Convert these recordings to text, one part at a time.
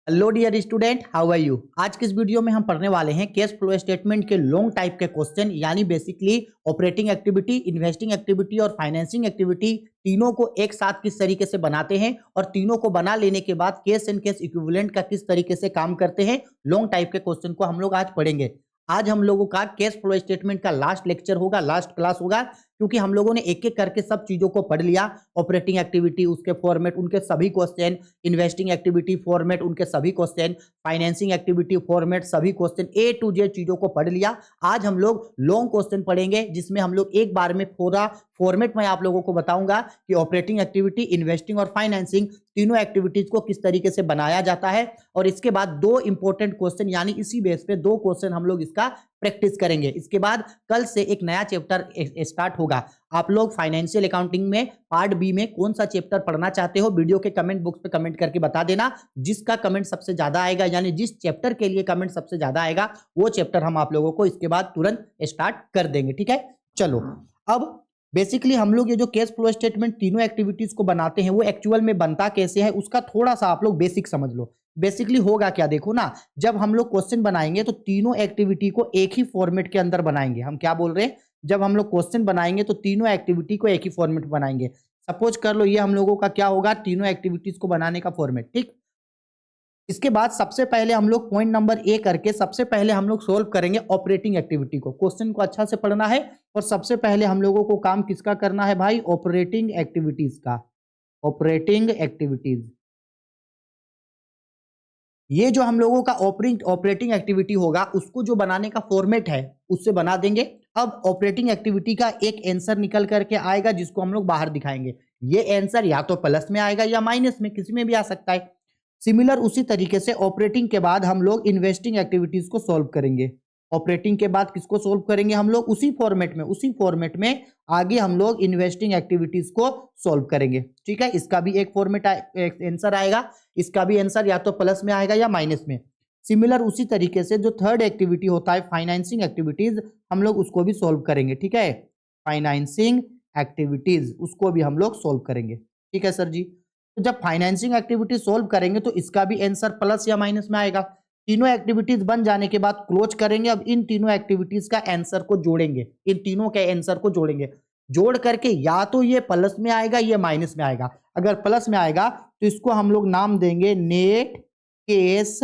Hello dear student, how are you. आज के इस वीडियो में हम पढ़ने वाले हैं कैश फ्लो स्टेटमेंट के लॉन्ग टाइप के क्वेश्चन, यानी basically operating activity, investing activity और फाइनेंसिंग एक्टिविटी तीनों को एक साथ किस तरीके से बनाते हैं और तीनों को बना लेने के बाद कैश एंड कैश इक्विवेलेंट का किस तरीके से काम करते हैं। लॉन्ग टाइप के क्वेश्चन को हम लोग आज पढ़ेंगे। आज हम लोगों का कैश फ्लो स्टेटमेंट का लास्ट लेक्चर होगा, लास्ट क्लास होगा, क्योंकि हम लोगों ने एक एक करके सब चीजों को पढ़ लिया। ऑपरेटिंग एक्टिविटी, उसके फॉर्मेट, उनके सभी क्वेश्चन, इन्वेस्टिंग एक्टिविटी फॉर्मेट, उनके सभी क्वेश्चन, फाइनेंसिंग एक्टिविटी फॉर्मेट, सभी क्वेश्चन ए टू जेड चीजों को पढ़ लिया। आज हम लोग लॉन्ग क्वेश्चन पढ़ेंगे, जिसमें हम लोग एक बार में पूरा फॉर्मेट में आप लोगों को बताऊंगा कि ऑपरेटिंग एक्टिविटी, इन्वेस्टिंग और फाइनेंसिंग तीनों एक्टिविटीज को किस तरीके से बनाया जाता है। और इसके बाद दो इंपॉर्टेंट क्वेश्चन, यानी इसी बेस पे दो क्वेश्चन हम लोग इसका प्रैक्टिस करेंगे। इसके बाद कल से एक नया चैप्टर स्टार्ट होगा। आप लोग फाइनेंशियल अकाउंटिंग में पार्ट बी में कौन सा चैप्टर पढ़ना चाहते हो, वीडियो के कमेंट बॉक्स पे कमेंट करके बता देना। जिसका कमेंट सबसे ज्यादा आएगा, यानी जिस चैप्टर के लिए कमेंट सबसे ज्यादा आएगा, वो चैप्टर हम आप लोगों को इसके बाद तुरंत स्टार्ट कर देंगे। ठीक है, चलो। अब बेसिकली हम लोग ये जो कैश फ्लो स्टेटमेंट तीनों एक्टिविटीज को बनाते हैं, वो एक्चुअल में बनता कैसे है उसका थोड़ा सा आप लोग बेसिक समझ लो। बेसिकली होगा क्या, देखो ना, जब हम लोग क्वेश्चन बनाएंगे तो तीनों एक्टिविटी को एक ही फॉर्मेट के अंदर बनाएंगे। हम क्या बोल रहे हैं, जब हम लोग क्वेश्चन बनाएंगे तो तीनों एक्टिविटी को एक ही फॉर्मेट बनाएंगे। सपोज कर लो ये हम लोगों का क्या होगा, तीनों एक्टिविटीज को बनाने का फॉर्मेट। ठीक, इसके बाद सबसे पहले हम लोग पॉइंट नंबर ए करके सबसे पहले हम लोग सोल्व करेंगे ऑपरेटिंग एक्टिविटी को। क्वेश्चन को अच्छा से पढ़ना है और सबसे पहले हम लोगों को काम किसका करना है भाई, ऑपरेटिंग एक्टिविटीज का। ऑपरेटिंग एक्टिविटीज, ये जो हम लोगों का ऑपरेटिंग एक्टिविटी होगा, उसको जो बनाने का फॉर्मेट है उससे बना देंगे। अब ऑपरेटिंग एक्टिविटी का एक आंसर निकल करके आएगा, जिसको हम लोग बाहर दिखाएंगे। ये आंसर या तो प्लस में आएगा या माइनस में, किसी में भी आ सकता है। सिमिलर उसी तरीके से ऑपरेटिंग के बाद हम लोग इन्वेस्टिंग एक्टिविटीज को सॉल्व करेंगे। ऑपरेटिंग के बाद किसको सॉल्व करेंगे हम लोग, उसी फॉर्मेट में आगे हम लोग इन्वेस्टिंग एक्टिविटीज को सॉल्व करेंगे। ठीक है, इसका भी एक फॉर्मेट आंसर आएगा, इसका भी आंसर या तो प्लस में आएगा या माइनस में। सिमिलर उसी तरीके से जो थर्ड एक्टिविटी होता है फाइनेंसिंग एक्टिविटीज, हम लोग उसको भी सॉल्व करेंगे। ठीक है, फाइनेंसिंग एक्टिविटीज उसको भी हम लोग सॉल्व करेंगे। ठीक है सर जी, तो जब फाइनेंसिंग एक्टिविटी सॉल्व करेंगे तो इसका भी आंसर प्लस या माइनस में आएगा। तीनों एक्टिविटीज बन जाने के बाद क्लोज करेंगे। अब इन तीनों एक्टिविटीज का आंसर को जोड़ेंगे, इन तीनों के आंसर को जोड़ेंगे। जोड़ करके या तो ये प्लस में आएगा या माइनस में आएगा। अगर प्लस में आएगा तो इसको हम लोग नाम देंगे net case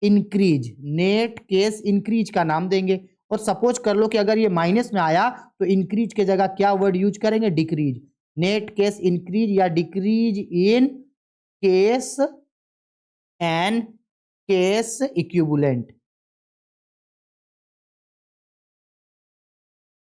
increase. Net case increase का नाम देंगे। और सपोज कर लो कि अगर ये माइनस में आया तो इंक्रीज के जगह क्या वर्ड यूज करेंगे, डिक्रीज। नेट केस इंक्रीज या decrease in case and case equivalent.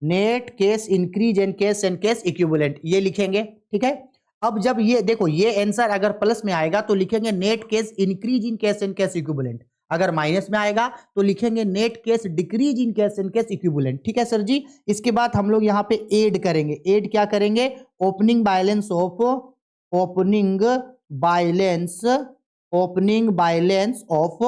Net case increase and case equivalent, ये लिखेंगे। ठीक है, अब जब ये देखो, ये आंसर अगर प्लस में आएगा तो लिखेंगे net case increase in case and case equivalent. अगर माइनस में आएगा तो लिखेंगे net case decrease in case and case equivalent. ठीक है सर जी, इसके बाद हम लोग यहाँ पे ऐड करेंगे। ऐड क्या करेंगे, opening balance of, opening balance of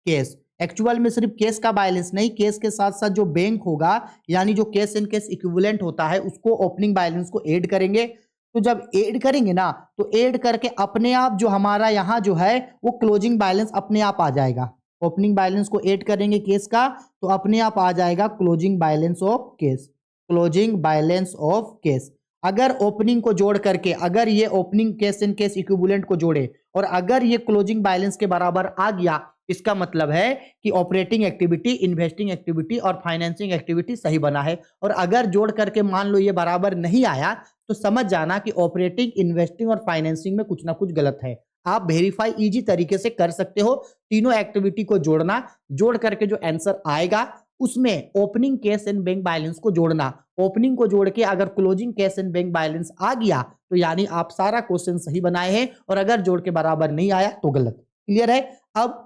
case. Actual में सिर्फ केस का बैलेंस नहीं, केस के साथ साथ जो बैंक होगा, यानी जो केस एंड केस इक्विवेलेंट होता है, उसको ओपनिंग बैलेंस को ऐड करेंगे। तो जब ऐड करेंगे ना, तो ऐड करके अपने आप जो हमारा यहाँ जो है वो क्लोजिंग बैलेंस अपने आप आ जाएगा। ओपनिंग बैलेंस को ऐड करेंगे केस का, तो अपने आप आ जाएगा closing balance of case. Closing balance of case. अगर ओपनिंग को जोड़ करके, अगर ये opening cash and case equivalent को जोड़े और अगर ये क्लोजिंग बैलेंस के बराबर आ गया, इसका मतलब है कि ऑपरेटिंग एक्टिविटी, इन्वेस्टिंग एक्टिविटी और फाइनेंसिंग एक्टिविटी सही बना है। और अगर जोड़ करके मान लो ये बराबर नहीं आया, तो समझ जाना कि ऑपरेटिंग, इन्वेस्टिंग और फाइनेंसिंग में कुछ ना कुछ गलत है। आप वेरीफाई इजी तरीके से कर सकते हो। तीनों एक्टिविटी को जोड़ना, जोड़ करके जो आंसर आएगा उसमें opening cash and bank balance को जोड़ना। ओपनिंग को जोड़ के अगर closing cash and bank balance आ गया तो यानी आप सारा क्वेश्चन सही बनाए हैं, और अगर जोड़ के बराबर नहीं आया तो गलत। क्लियर है। अब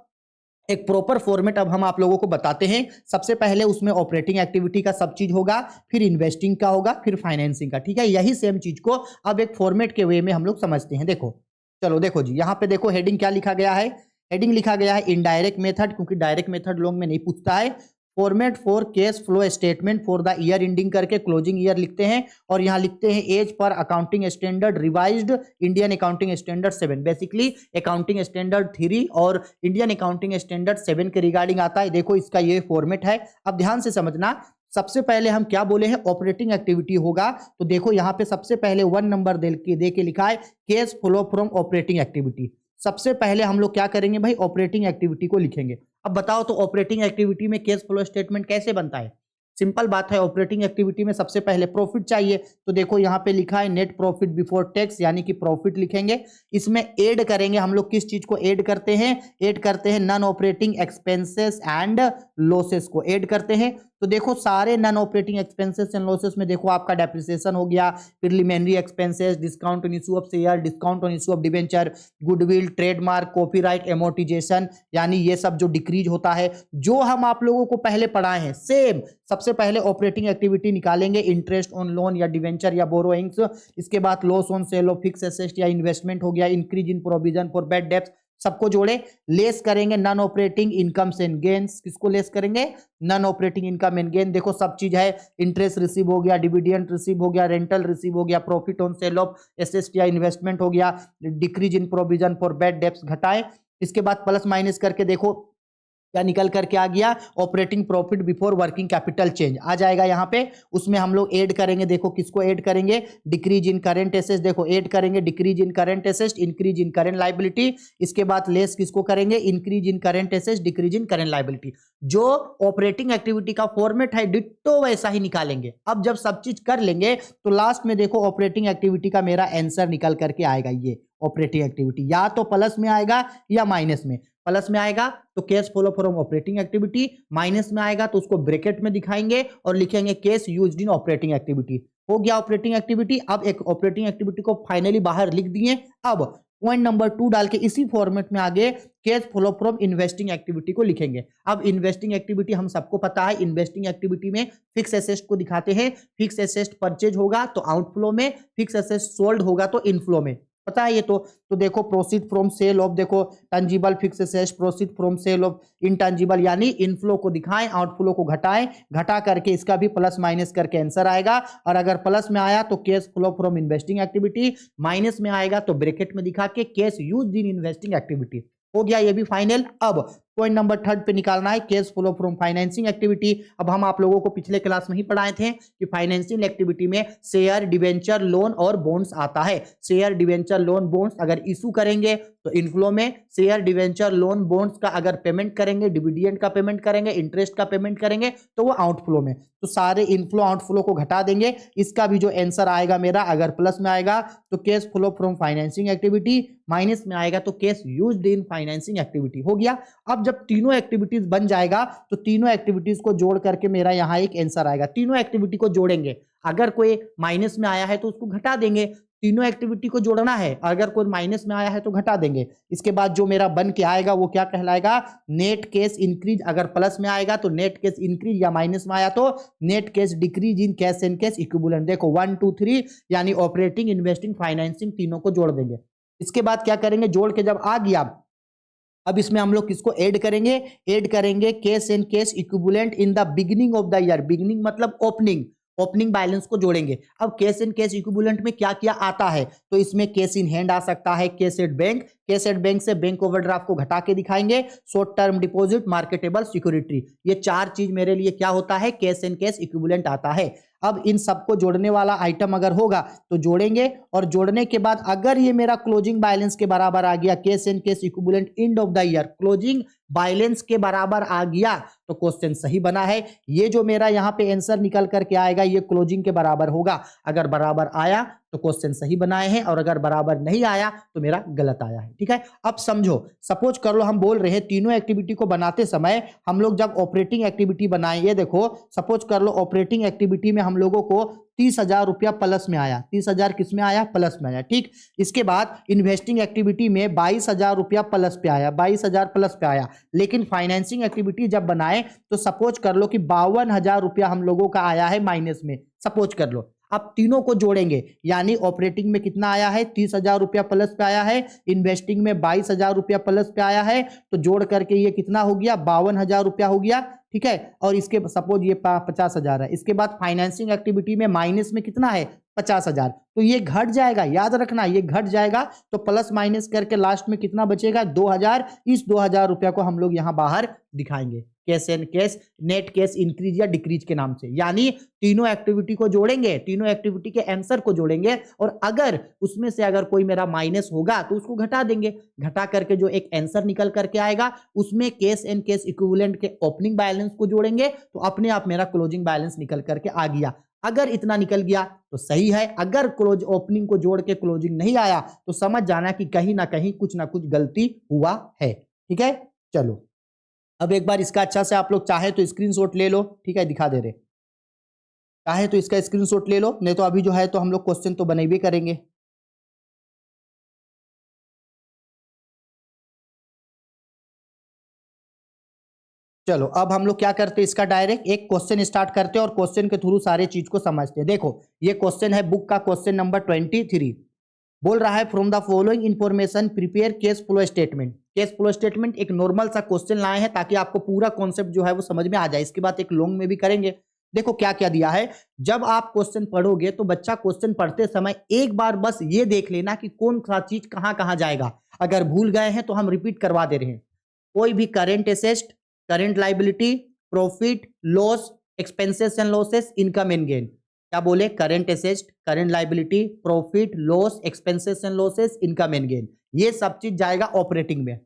एक प्रॉपर फॉर्मेट अब हम आप लोगों को बताते हैं। सबसे पहले उसमें ऑपरेटिंग एक्टिविटी का सब चीज होगा, फिर इन्वेस्टिंग का होगा, फिर फाइनेंसिंग का। ठीक है, यही सेम चीज को अब एक फॉर्मेट के वे में हम लोग समझते हैं। देखो, चलो देखो जी, यहाँ पे देखो हेडिंग क्या लिखा गया है। हेडिंग लिखा गया है इनडायरेक्ट मेथड, क्योंकि डायरेक्ट मेथड लॉन्ग में नहीं पूछता है। Format for cash flow statement for the year ending करके क्लोजिंग ईयर लिखते हैं और यहाँ लिखते हैं as per accounting standard revised Indian accounting standard 7। Basically accounting standard 3 और इंडियन अकाउंटिंग स्टैंडर्ड 7 के रिगार्डिंग आता है। देखो इसका ये फॉर्मेट है। अब ध्यान से समझना, सबसे पहले हम क्या बोले हैं, ऑपरेटिंग एक्टिविटी होगा। तो देखो यहाँ पे सबसे पहले 1 नंबर दे के लिखा है cash flow from operating activity. सबसे पहले हम लोग क्या करेंगे भाई, ऑपरेटिंग एक्टिविटी को लिखेंगे। अब बताओ तो ऑपरेटिंग एक्टिविटी में कैश फ्लो स्टेटमेंट कैसे बनता है? सिंपल बात है, ऑपरेटिंग एक्टिविटी में सबसे पहले प्रॉफिट चाहिए। तो देखो यहाँ पे लिखा है नेट प्रॉफिट बिफोर टैक्स, यानी कि प्रॉफिट लिखेंगे। इसमें ऐड करेंगे हम लोग, किस चीज को ऐड करते हैं, ऐड करते हैं non operating expenses and losses को ऐड करते हैं। तो देखो सारे non operating expenses and losses में देखो आपका डेप्रिसिएशन हो गया, preliminary expenses, discount on issue of share, discount on issue of debenture, goodwill, trademark, copyright, amortisation, यानी ये सब जो डिक्रीज होता है, जो हम आप लोगों को पहले पढ़ाए हैं सेम। सबसे पहले ऑपरेटिंग एक्टिविटी निकालेंगे, इंटरेस्ट ऑन लोन या डिवेंचर या बोरोइंग्स। इसके बाद loss on sale of fix asset या इन्वेस्टमेंट हो गया, increase in provision for bad debts, सबको जोड़े। लेस करेंगे non operating incomes and gains, किसको लेस करेंगे, non operating income and gain. देखो सब चीज है, इंटरेस्ट रिसीव हो गया, डिविडेंड रिसीव हो गया, रेंटल रिसीव हो गया, profit on sale of asset या इन्वेस्टमेंट हो गया, decrease in provision for bad debts घटाए। इसके बाद प्लस माइनस करके देखो क्या निकल करके आ गया, operating profit before working capital change आ जाएगा यहाँ पे। उसमें हम लोग ऐड करेंगे, देखो किसको ऐड करेंगे, डिक्रीज इन करंट एसेट्स, देखो ऐड करेंगे decrease in current assets, increase in current liability. इसके बाद लेस किसको करेंगे, increase in current assets, decrease in current liability. जो ऑपरेटिंग एक्टिविटी का फॉर्मेट है डिट्टो वैसा ही निकालेंगे। अब जब सब चीज कर लेंगे तो लास्ट में देखो ऑपरेटिंग एक्टिविटी का मेरा आंसर निकल करके आएगा। ये ऑपरेटिंग एक्टिविटी या तो प्लस में आएगा या माइनस में। प्लस में आएगा तो cash flow from operating activity, minus में आएगा तो उसको ब्रैकेट में दिखाएंगे और लिखेंगे cash used in operating activity. हो गया ऑपरेटिंग एक्टिविटी। अब एक ऑपरेटिंग एक्टिविटी को फाइनली बाहर लिख दिए। अब पॉइंट नंबर 2 डाल के इसी फॉर्मेट में आगे cash flow from investing activity को लिखेंगे। अब इन्वेस्टिंग एक्टिविटी हम सबको पता है, इन्वेस्टिंग एक्टिविटी में फिक्स एसेट को दिखाते हैं। फिक्स एसेट परचेज होगा तो आउटफ्लो में, फिक्स एसेट सोल्ड होगा तो इनफ्लो में, पता है ये तो देखो प्रोसीड फ्रॉम सेल ऑफ, देखो tangible fixed assets, proceed from sale of intangible, यानी इनफ्लो को दिखाएं, आउटफ्लो को घटाएं, घटा करके इसका भी प्लस माइनस करके आंसर आएगा। और अगर प्लस में आया तो cash flow from investing activity, minus में आएगा तो ब्रैकेट में दिखा के cash used in investing activity. हो गया ये भी फाइनल। अब पॉइंट नंबर 3 पे निकालना है cash flow from financing activity. अब हम आप लोगों को पिछले क्लास में ही पढ़ाए थे कि फाइनेंसिंग एक्टिविटी में शेयर, डिवेंचर, लोन और बॉन्ड्स आता है। शेयर, डिवेंचर, लोन, बॉन्ड्स अगर इशू करेंगे तो इनफ्लो में, शेयर, डिवेंचर, लोन, बॉन्ड्स का अगर पेमेंट करेंगे, डिविडेंड का पेमेंट करेंगे, इंटरेस्ट का पेमेंट करेंगे तो वो आउटफ्लो में। तो सारे इनफ्लो आउटफ्लो को घटा देंगे। इसका भी जो आंसर आएगा मेरा, अगर प्लस में आएगा तो cash flow from financing activity, minus में आएगा तो cash used in financing activity. हो गया। अब जब तीनों एक्टिविटीज बन जाएगा तो तीनों एक्टिविटीज को जोड़ करके मेरा यहाँ एक आंसर आएगा। तीनों एक्टिविटी को जोड़ेंगे, अगर कोई माइनस में आया है तो उसको घटा देंगे। तीनों एक्टिविटी को जोड़ना है, अगर कोई माइनस में आया है तो घटा देंगे। इसके बाद जो मेरा बन के आएगा वो क्या कहलाएगा, नेट कैश इंक्रीज। अगर प्लस में आएगा तो नेट कैश इंक्रीज, या माइनस में आया तो net cash decrease in cash and cash equivalent. देखो 1 2 3 यानी ऑपरेटिंग, इन्वेस्टिंग, फाइनेंसिंग तीनों को जोड़ देंगे। इसके बाद क्या करेंगे, जोड़ के जब आ गया, अब इसमें हम लोग किसको ऐड करेंगे, ऐड करेंगे cash and cash equivalent in the beginning of the year. Beginning मतलब ओपनिंग, ओपनिंग बैलेंस को जोड़ेंगे। अब कैश एंड कैश इक्विवेलेंट में क्या क्या आता है, तो इसमें कैश इन हैंड आ सकता है, cash at bank, cash at bank से बैंक ओवरड्राफ्ट को घटा के दिखाएंगे, short term deposit, marketable security. ये 4 चीज मेरे लिए क्या होता है, कैश एंड कैश इक्विवेलेंट आता है। अब इन सबको जोड़ने वाला आइटम अगर होगा तो जोड़ेंगे, और जोड़ने के बाद अगर ये मेरा क्लोजिंग बैलेंस के बराबर आ गया, cash and cash equivalent end of the year closing balance के बराबर आ गया तो क्वेश्चन सही बना है। ये जो मेरा यहाँ पे आंसर निकल करके आएगा ये क्लोजिंग के बराबर होगा। अगर बराबर आया तो क्वेश्चन सही बनाए हैं, और अगर बराबर नहीं आया तो मेरा गलत आया है। ठीक है। अब समझो, सपोज कर लो हम बोल रहे हैं तीनों एक्टिविटी को बनाते समय हम लोग जब ऑपरेटिंग एक्टिविटी बनाएं, ये देखो सपोज कर लो ऑपरेटिंग एक्टिविटी में हम लोगों को 30,000 रुपया प्लस में आया, 30,000 किस में आया, प्लस में आया। ठीक। इसके बाद इन्वेस्टिंग एक्टिविटी में 22,000 रुपया प्लस पे आया, 22,000 प्लस पे आया। लेकिन फाइनेंसिंग एक्टिविटी जब बनाए तो सपोज कर लो कि 52,000 रुपया हम लोगों का आया है माइनस में, सपोज कर लो। अब तीनों को जोड़ेंगे, यानी ऑपरेटिंग में कितना आया है, 30,000 रुपया प्लस पे आया है, इन्वेस्टिंग में 22,000 रुपया प्लस पे आया है, तो जोड़ करके ये कितना हो गया, 52,000 रुपया हो गया। ठीक है, और इसके सपोज ये 50,000 है, इसके बाद फाइनेंसिंग एक्टिविटी में माइनस में कितना है, 50,000, तो ये घट जाएगा, याद रखना ये घट जाएगा, तो प्लस माइनस करके लास्ट में कितना बचेगा, 2,000। इस 2,000 रुपया को हम लोग यहां बाहर दिखाएंगे cash and cash, net cash increase या डिक्रीज के नाम से, यानी तीनों एक्टिविटी को जोड़ेंगे, तीनों एक्टिविटी के आंसर को जोड़ेंगे, और अगर उसमें से अगर कोई मेरा माइनस होगा तो उसको घटा देंगे, घटा करके जो एक आंसर निकल करके आएगा उसमें कैश एंड कैश इक्विवेलेंट के ओपनिंग बैलेंस को जोड़ेंगे, तो अपने आप मेरा क्लोजिंग बैलेंस निकल करके आ गया। अगर इतना निकल गया तो सही है, अगर क्लोज ओपनिंग को जोड़ के क्लोजिंग नहीं आया तो समझ जाना कि कहीं ना कहीं कुछ ना कुछ गलती हुआ है। ठीक है, चलो अब एक बार इसका अच्छा से आप लोग चाहे तो स्क्रीनशॉट ले लो। ठीक है, दिखा दे रहे, चाहे तो इसका स्क्रीनशॉट ले लो, नहीं तो अभी जो है तो हम लोग क्वेश्चन तो बनेबे करेंगे। चलो अब हम लोग क्या करते हैं, इसका डायरेक्ट एक क्वेश्चन स्टार्ट करते हैं और क्वेश्चन के थ्रू सारे चीज को समझते हैं। देखो ये क्वेश्चन है बुक का क्वेश्चन नंबर 23, बोल रहा है from the following information prepare cash flow statement. Cash flow statement एक नॉर्मल सा क्वेश्चन लाए हैं ताकि आपको पूरा कॉन्सेप्ट जो है वो समझ में आ जाए, इसके बाद एक लॉन्ग में भी करेंगे। देखो क्या क्या दिया है, जब आप क्वेश्चन पढ़ोगे तो बच्चा क्वेश्चन पढ़ते समय एक बार बस ये देख लेना कि कौन सा चीज कहां कहां जाएगा, अगर भूल गए हैं तो हम रिपीट करवा दे रहे हैं। कोई भी current asset, current liability, profit loss, expenses and losses, income and gain, क्या बोले, current asset, current liability, profit loss, expenses and losses, income and gain, ये सब चीज जाएगा ऑपरेटिंग में।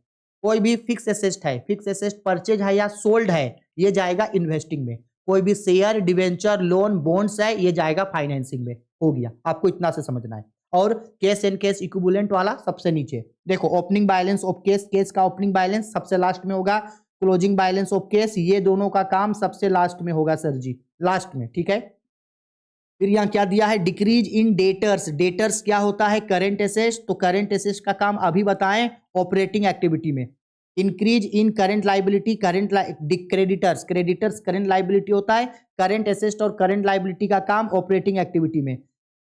कोई भी फिक्स एसेट है, फिक्स एसेट परचेज है या सोल्ड है, ये जाएगा इन्वेस्टिंग में। कोई भी शेयर, डिवेंचर, लोन, बॉन्ड्स है, ये जाएगा फाइनेंसिंग में। हो गया, आपको इतना से समझना है। और कैश एंड कैश इक्विवेलेंट वाला सबसे नीचे देखो, opening balance of cash, case का ओपनिंग बैलेंस सबसे लास्ट में होगा, क्लोजिंग बैलेंस ऑफ केस, ये दोनों का काम सबसे लास्ट में होगा सर जी, लास्ट में। ठीक है, फिर यहाँ क्या दिया है, डिक्रीज इन डेटर्स। डेटर्स क्या होता है, करंट एसेट्स, तो करंट एसेट्स का काम अभी बताएं ऑपरेटिंग एक्टिविटी में। Increase in current liability, current creditors, creditors current liability होता है, करंट एसेट्स और करंट लाइबिलिटी का काम ऑपरेटिंग एक्टिविटी में।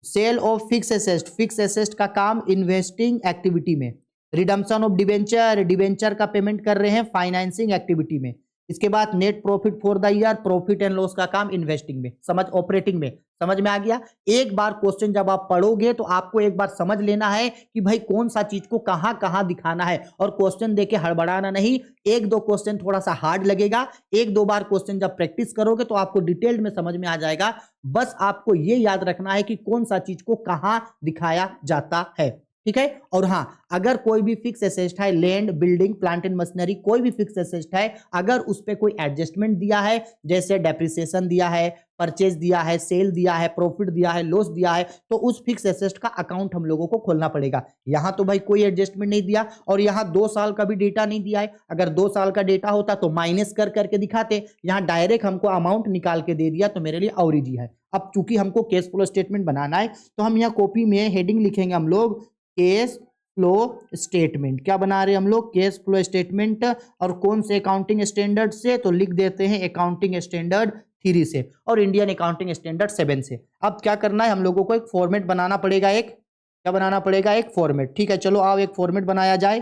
Sale of fix asset, fix asset का काम इन्वेस्टिंग एक्टिविटी में। रिडम्पशन ऑफ डिवेंचर, डिवेंचर का पेमेंट कर रहे हैं फाइनेंसिंग एक्टिविटी में। इसके बाद net profit for the year, profit and loss का काम इन्वेस्टिंग में, समझ ऑपरेटिंग में, समझ में आ गया। एक बार क्वेश्चन जब आप पढ़ोगे तो आपको एक बार समझ लेना है कि भाई कौन सा चीज को कहां कहां दिखाना है, और क्वेश्चन देके हड़बड़ाना नहीं। एक दो क्वेश्चन थोड़ा सा हार्ड लगेगा, एक दो बार क्वेश्चन जब प्रैक्टिस करोगे तो आपको डिटेल्ड में समझ में आ जाएगा। बस आपको ये याद रखना है कि कौन सा चीज को कहां दिखाया जाता है। ठीक है, और हाँ, अगर कोई भी फिक्स एसेट है, land, building, plant and machinery, कोई भी फिक्स एसेट है, अगर उस पर कोई एडजस्टमेंट दिया है, जैसे डेप्रिसिएशन दिया है, परचेज दिया है, सेल दिया है, प्रॉफिट दिया है, लॉस दिया है, तो उस फिक्स एसेट का अकाउंट हम लोगों को खोलना पड़ेगा। यहां तो भाई कोई एडजस्टमेंट नहीं दिया, और यहां 2 साल का भी डेटा नहीं दिया है। अगर 2 साल का डेटा होता तो माइनस कर करके दिखाते, यहां डायरेक्ट हमको अमाउंट निकाल के दे दिया, तो मेरे लिए और इजी है। अब चूंकि हमको कैश फ्लो स्टेटमेंट बनाना है तो हम यहाँ कॉपी में हेडिंग लिखेंगे हम लोग, कैश फ्लो स्टेटमेंट। क्या बना रहे हैं हम लोग, कैश फ्लो स्टेटमेंट। और कौन से अकाउंटिंग स्टैंडर्ड से, तो लिख देते हैं अकाउंटिंग स्टैंडर्ड 3 से और इंडियन अकाउंटिंग स्टैंडर्ड 7 से। अब क्या करना है, हम लोगों को एक फॉर्मेट बनाना पड़ेगा, एक क्या बनाना पड़ेगा, एक फॉर्मेट। ठीक है, चलो आओ एक फॉर्मेट बनाया जाए।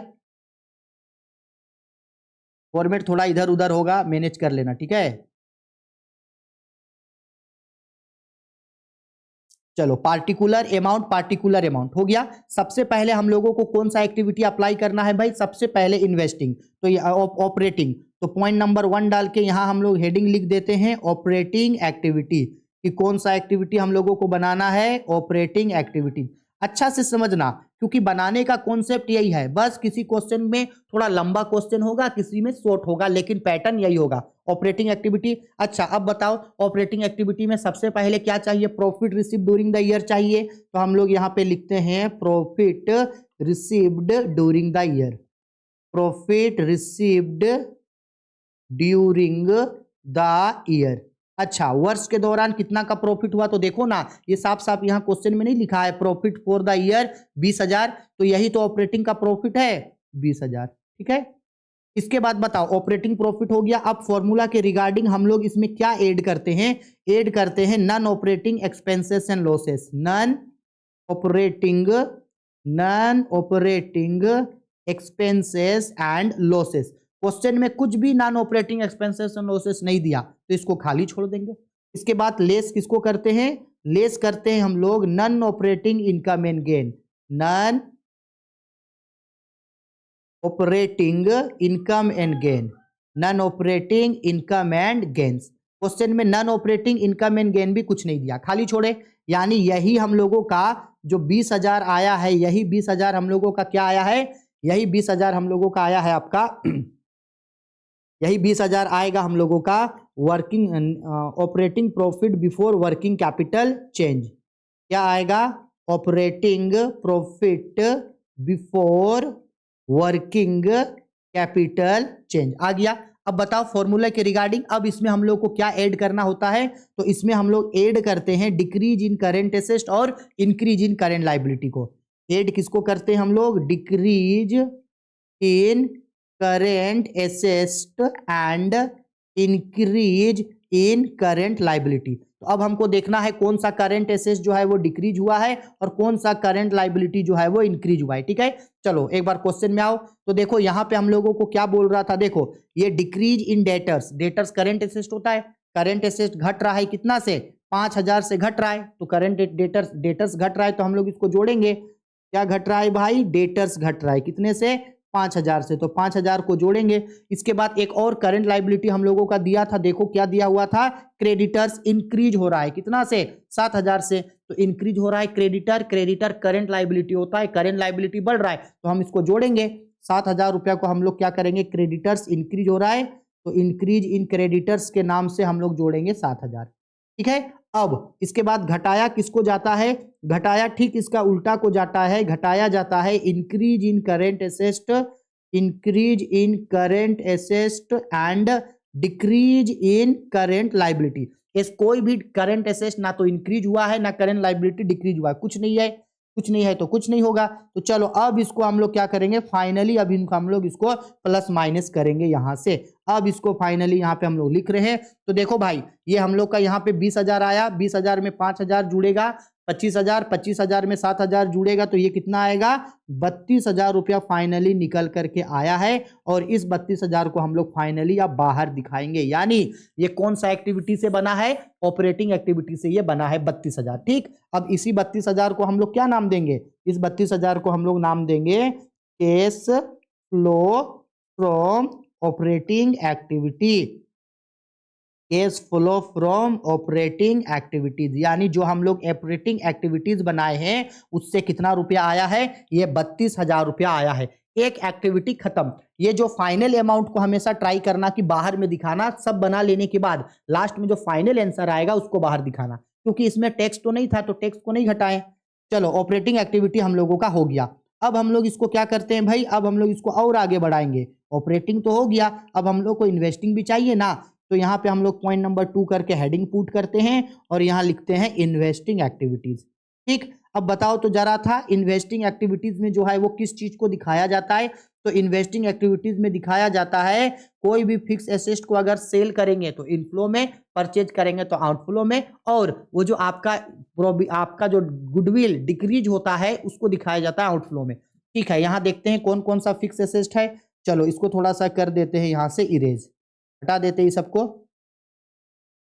फॉर्मेट थोड़ा इधर उधर होगा, मैनेज कर लेना, ठीक है। चलो पार्टिकुलर अमाउंट हो गया। सबसे पहले हम लोगों को कौन सा एक्टिविटी अप्लाई करना है भाई, सबसे पहले इन्वेस्टिंग, तो ये ऑपरेटिंग, तो पॉइंट नंबर 1 डाल के यहाँ हम लोग हेडिंग लिख देते हैं ऑपरेटिंग एक्टिविटी, कि कौन सा एक्टिविटी हम लोगों को बनाना है, ऑपरेटिंग एक्टिविटी। अच्छा से समझना, क्योंकि बनाने का कॉन्सेप्ट यही है, बस किसी क्वेश्चन में थोड़ा लंबा क्वेश्चन होगा, किसी में शॉर्ट होगा, लेकिन पैटर्न यही होगा, ऑपरेटिंग एक्टिविटी। अच्छा अब बताओ, ऑपरेटिंग एक्टिविटी में सबसे पहले क्या चाहिए, profit received during the year चाहिए, तो हम लोग यहाँ पे लिखते हैं profit received during the year, profit received during the year. अच्छा, वर्ष के दौरान कितना का प्रॉफिट हुआ, तो देखो ना, ये साफ साफ यहाँ क्वेश्चन में नहीं लिखा है, प्रॉफिट फॉर द ईयर 20,000, तो यही तो ऑपरेटिंग का प्रॉफिट है 20,000। ठीक है, इसके बाद बताओ ऑपरेटिंग प्रॉफिट हो गया। अब फॉर्मूला के रिगार्डिंग हम लोग इसमें क्या ऐड करते हैं, ऐड करते हैं non operating expenses and losses, non operating expenses and losses. Question में कुछ भी non operating expenses and losses नहीं दिया तो इसको खाली छोड़ देंगे। इसके बाद लेस किसको करते हैं, लेस करते हैं हम लोग non operating income and gain, non operating income and gain, non operating income and gains. Question में non operating income and gain भी कुछ नहीं दिया, खाली छोड़े। यानी यही हम लोगों का जो 20,000 आया है, यही 20,000 हम लोगों का क्या आया है, यही 20,000 हम लोगों का आया है आपका यही 20,000 आएगा हम लोगों का working operating profit before working capital change. क्या आएगा, operating profit before working capital change आ गया। अब बताओ फॉर्मूला के रिगार्डिंग अब इसमें हम लोग को क्या ऐड करना होता है, तो इसमें हम लोग ऐड करते हैं डिक्रीज इन करेंट एसेट और इंक्रीज इन करेंट लायबिलिटी को। ऐड किसको करते हैं हम लोग, decrease in current asset and increase in current liability. तो अब हमको देखना है कौन सा करेंट एसेट जो है वो डिक्रीज हुआ है और कौन सा करेंट लायबिलिटी जो है वो इंक्रीज हुआ है। ठीक है, चलो एक बार क्वेश्चन में आओ। तो देखो यहाँ पे हम लोगों को क्या बोल रहा था, देखो ये decrease in debtors, debtors current asset होता है, करेंट एसेट घट रहा है कितना से, 5,000 से घट रहा है, तो करेंट डेटर्स घट रहा है तो हम लोग इसको जोड़ेंगे। क्या घट रहा है भाई, डेटर्स घट रहा है कितने से, 5,000 से, तो 5,000 को जोड़ेंगे। इसके बाद एक और करंट लायबिलिटी हम लोगों का दिया था, देखो क्या दिया हुआ था, क्रेडिटर्स इंक्रीज हो रहा है कितना से, 7,000 से, तो इंक्रीज हो रहा है क्रेडिटर, क्रेडिटर करंट लायबिलिटी होता है, करंट लायबिलिटी बढ़ रहा है तो हम इसको जोड़ेंगे। 7,000 रुपया को हम लोग क्या करेंगे, क्रेडिटर्स इंक्रीज हो रहा है तो इंक्रीज इन क्रेडिटर्स के नाम से हम लोग जोड़ेंगे 7,000। ठीक है, अब इसके बाद घटाया किसको जाता है, घटाया ठीक इसका उल्टा को जाता है, घटाया जाता है increase in current asset, increase in current asset and decrease in current liability. इस कोई भी करेंट एसेट ना तो इंक्रीज हुआ है ना करेंट लायबिलिटी डिक्रीज हुआ है, कुछ नहीं है, कुछ नहीं है तो कुछ नहीं होगा। तो चलो अब इसको हम लोग क्या करेंगे, फाइनली अब इनको हम लोग इसको प्लस माइनस करेंगे यहां से। अब इसको फाइनली यहाँ पे हम लोग लिख रहे हैं। तो देखो भाई ये हम लोग का यहाँ पे 20,000 आया, 20,000 में 5,000 जुड़ेगा, 25,000, 25,000 में 7,000 जुड़ेगा तो ये कितना आएगा, 32,000 रुपया फाइनली निकल करके आया है। और इस 32,000 को हम लोग फाइनली अब बाहर दिखाएंगे। यानी ये कौन सा एक्टिविटी से बना है, ऑपरेटिंग एक्टिविटी से ये बना है 32,000। ठीक, अब इसी 32,000 को हम लोग क्या नाम देंगे, इस 32,000 को हम लोग नाम देंगे cash flow from operating activity, cash flow from operating activities. यानी जो हम लोग ऑपरेटिंग एक्टिविटीज बनाए हैं उससे कितना रुपया आया है, ये 32,000 रुपया आया है। एक एक्टिविटी खत्म। ये जो फाइनल अमाउंट को हमेशा ट्राई करना कि बाहर में दिखाना, सब बना लेने के बाद लास्ट में जो फाइनल आंसर आएगा उसको बाहर दिखाना, क्योंकि इसमें टैक्स तो नहीं था तो टैक्स को नहीं घटाएं। चलो ऑपरेटिंग एक्टिविटी हम लोगों का हो गया। अब हम लोग इसको क्या करते हैं भाई, अब हम लोग इसको और आगे बढ़ाएंगे। ऑपरेटिंग तो हो गया, अब हम लोग को इन्वेस्टिंग भी चाहिए ना, तो यहाँ पे हम लोग पॉइंट नंबर 2 करके हेडिंग पुट करते हैं और यहाँ लिखते हैं इन्वेस्टिंग एक्टिविटीज। ठीक, अब बताओ तो जरा था इन्वेस्टिंग एक्टिविटीज में जो है वो किस चीज को दिखाया जाता है, तो इन्वेस्टिंग एक्टिविटीज में दिखाया जाता है कोई भी फिक्स एसेट को अगर सेल करेंगे तो इनफ्लो में, परचेज करेंगे तो आउटफ्लो में, और वो जो आपका जो गुडविल डिक्रीज होता है उसको दिखाया जाता है आउटफ्लो में। ठीक है, यहाँ देखते हैं कौन कौन सा फिक्स एसेट है। चलो इसको थोड़ा सा कर देते हैं यहाँ से इरेज, हटा देते हैं सबको।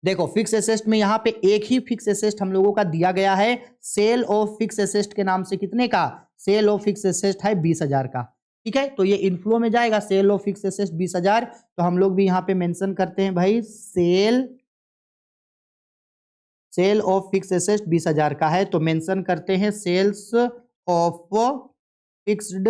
देखो फिक्स एसेट में यहाँ पे एक ही फिक्स एसेट हम लोगों का दिया गया है, सेल ऑफ फिक्स एसेट के नाम से, कितने का, सेल ऑफ फिक्स एसेट है 20,000 का। ठीक है, तो ये इनफ्लो में जाएगा, सेल ऑफ फिक्स एसेट 20,000, तो हम लोग भी यहाँ पे मेंशन करते हैं भाई सेल ऑफ फिक्स एसेट 20,000 का है, तो मेंशन करते हैं सेल्स ऑफ फिक्स्ड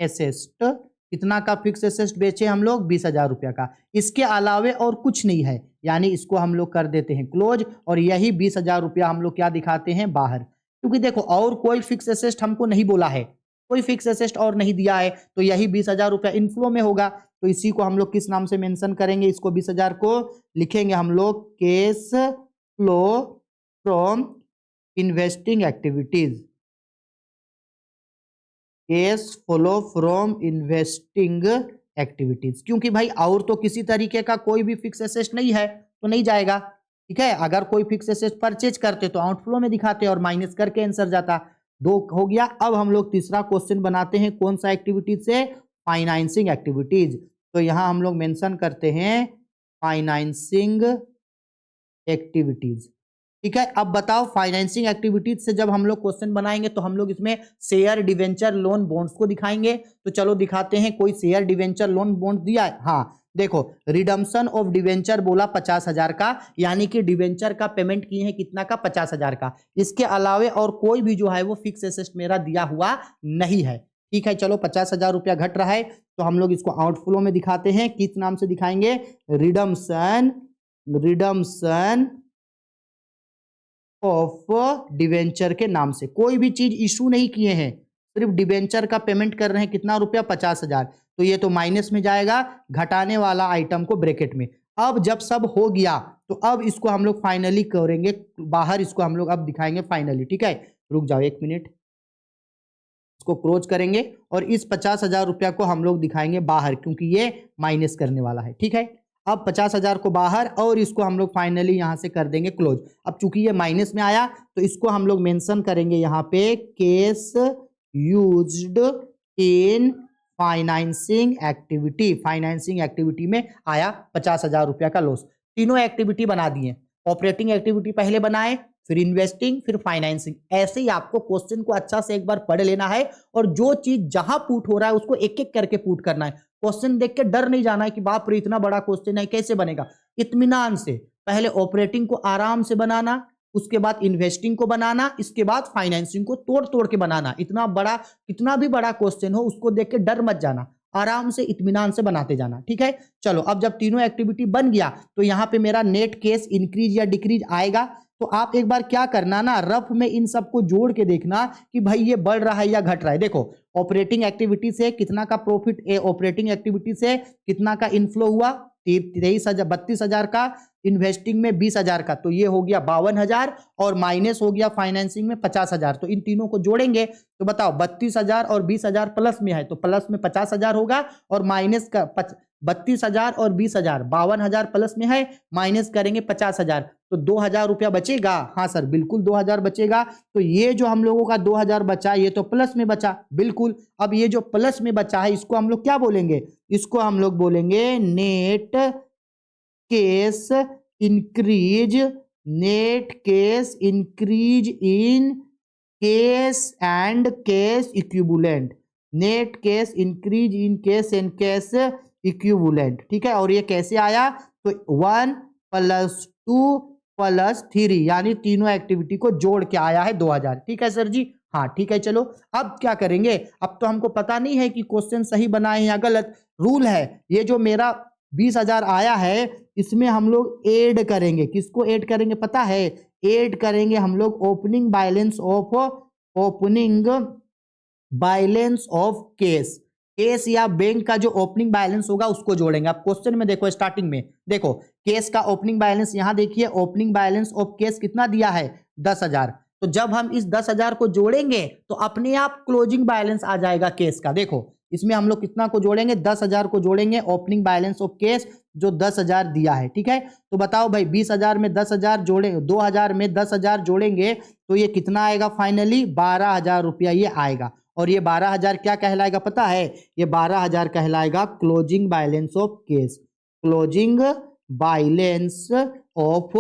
एसेट, कितना का फिक्स एसेट बेचे हम लोग, 20,000 रुपया का। इसके अलावे और कुछ नहीं है, यानी इसको हम लोग कर देते हैं क्लोज, और यही 20,000 रुपया हम लोग क्या दिखाते हैं, बाहर। क्योंकि देखो और कोई फिक्स एसेट हमको नहीं बोला है, कोई फिक्स एसेट और नहीं दिया है, तो यही 20,000 रुपया इनफ्लो में होगा। तो इसी को हम लोग किस नाम से मेंशन करेंगे, इसको 20,000 को लिखेंगे हम लोग cash flow from investing activities, cash flow from investing activities, क्योंकि भाई और तो किसी तरीके का कोई भी फिक्स एसेट नहीं है तो नहीं जाएगा। ठीक है, अगर कोई फिक्स एसेट परचेज करते तो आउटफ्लो में दिखाते और माइनस करके आंसर जाता। दो हो गया। अब हम लोग तीसरा क्वेश्चन बनाते हैं, कौन सा एक्टिविटीज से, फाइनेंसिंग एक्टिविटीज। तो यहां हम लोग मेंशन करते हैं फाइनेंसिंग एक्टिविटीज। ठीक है, अब बताओ फाइनेंसिंग एक्टिविटीज से जब हम लोग क्वेश्चन बनाएंगे तो हम लोग इसमें शेयर डिवेंचर लोन बॉन्ड्स को दिखाएंगे। तो चलो दिखाते हैं, कोई शेयर डिवेंचर लोन बॉन्ड दिया है। हाँ देखो, रिडम्पशन ऑफ डिवेंचर बोला 50,000 का, यानी कि डिवेंचर का पेमेंट किए हैं कितना का, 50,000 का। इसके अलावे और कोई भी जो है वो फिक्स एसेट मेरा दिया हुआ नहीं है। ठीक है, चलो 50,000 रुपया घट रहा है तो हम लोग इसको आउटफ्लो में दिखाते हैं। किस नाम से दिखाएंगे, रिडम्पशन ऑफ डिवेंचर के नाम से। कोई भी चीज इशू नहीं किए हैं, सिर्फ डिवेंचर का पेमेंट कर रहे हैं, कितना रुपया, 50,000। तो ये तो माइनस में जाएगा, घटाने वाला आइटम को ब्रैकेट में। अब जब सब हो गया तो अब इसको हम लोग फाइनली करेंगे बाहर, इसको हम लोग अब दिखाएंगे फाइनली। ठीक है, रुक जाओ एक मिनट, इसको क्लोज करेंगे और इस 50,000 रुपया को हम लोग दिखाएंगे बाहर, क्योंकि ये माइनस करने वाला है। ठीक है, अब 50,000 को बाहर और इसको हम लोग फाइनली यहां से कर देंगे क्लोज। अब चूंकि ये माइनस में आया तो इसको हम लोग मेंशन करेंगे यहाँ पे, case used in financing activity. Financing activity में आया 50,000 रुपया का लॉस। तीनों एक्टिविटी बना दिए, ऑपरेटिंग एक्टिविटी पहले बनाए, फिर इन्वेस्टिंग, फिर फाइनेंसिंग। ऐसे ही आपको क्वेश्चन को अच्छा से एक बार पढ़ लेना है और जो चीज जहां पुट हो रहा है उसको एक एक करके पुट करना है। क्वेश्चन देख के डर नहीं जाना है कि बाप रे इतना बड़ा क्वेश्चन है कैसे बनेगा। इत्मीनान से पहले ऑपरेटिंग को आराम से बनाना, उसके बाद इन्वेस्टिंग को बनाना, इसके बाद फाइनेंसिंग को तोड़ तोड़ के बनाना। इतना बड़ा, कितना भी बड़ा क्वेश्चन हो उसको देख के डर मत जाना, आराम से इत्मीनान से बनाते जाना। ठीक है, चलो अब जब तीनों एक्टिविटी बन गया तो यहाँ पे मेरा नेट केस इंक्रीज या डिक्रीज आएगा। तो आप एक बार क्या करना ना, रफ में इन सबको जोड़ के देखना कि भाई ये बढ़ रहा है या घट रहा है। देखो, ऑपरेटिंग एक्टिविटी से कितना का प्रॉफिट, ऑपरेटिंग एक्टिविटी से कितना का इनफ्लो हुआ, 32,000 का, इन्वेस्टिंग में 20,000 का, तो ये हो गया 52,000 और माइनस हो गया फाइनेंसिंग में 50,000। तो इन तीनों को जोड़ेंगे तो बताओ 32,000 और 20,000 प्लस में है तो प्लस में 50,000 होगा और माइनस का 32,000 और 20,000, 52,000 प्लस में है, माइनस करेंगे 50,000 तो 2,000 रुपया बचेगा। हाँ सर बिल्कुल 2,000 बचेगा। तो ये जो हम लोगों का 2,000 बचा ये तो प्लस में बचा, बिल्कुल। अब ये जो प्लस में बचा है इसको हम लोग क्या बोलेंगे, इसको हम लोग बोलेंगे net case increase, net case increase in case and case equivalent, net case increase in case and case equivalent. ठीक है, और ये कैसे आया, तो 1 + 2 + 3 यानी तीनों एक्टिविटी को जोड़ के आया है 2,000। ठीक है सर जी, हाँ ठीक है। चलो अब क्या करेंगे, अब तो हमको पता नहीं है कि क्वेश्चन सही बनाए या गलत। रूल है, ये जो मेरा 20,000 आया है इसमें हम लोग ऐड करेंगे, किसको ऐड करेंगे पता है, ऐड करेंगे हम लोग opening balance of case, case या बैंक का जो ओपनिंग बैलेंस होगा उसको जोड़ेंगे। आप क्वेश्चन में देखो, स्टार्टिंग में देखो केस का ओपनिंग बैलेंस, यहां देखिए ओपनिंग बैलेंस ऑफ केस कितना दिया है, 10,000। तो जब हम इस 10,000 को जोड़ेंगे तो अपने आप क्लोजिंग बैलेंस आ जाएगा केस का। देखो इसमें हम लोग कितना को जोड़ेंगे, 10,000 को जोड़ेंगे, ओपनिंग बैलेंस ऑफ केस जो 10,000 दिया है। ठीक है, तो बताओ भाई 20,000 में 10,000 जोड़े, 2,000 में 10,000 जोड़ेंगे तो ये कितना आएगा, फाइनली 12,000 रुपया ये आएगा। और ये 12,000 क्या कहलाएगा पता है, ये 12,000 कहलाएगा closing balance of case, closing balance of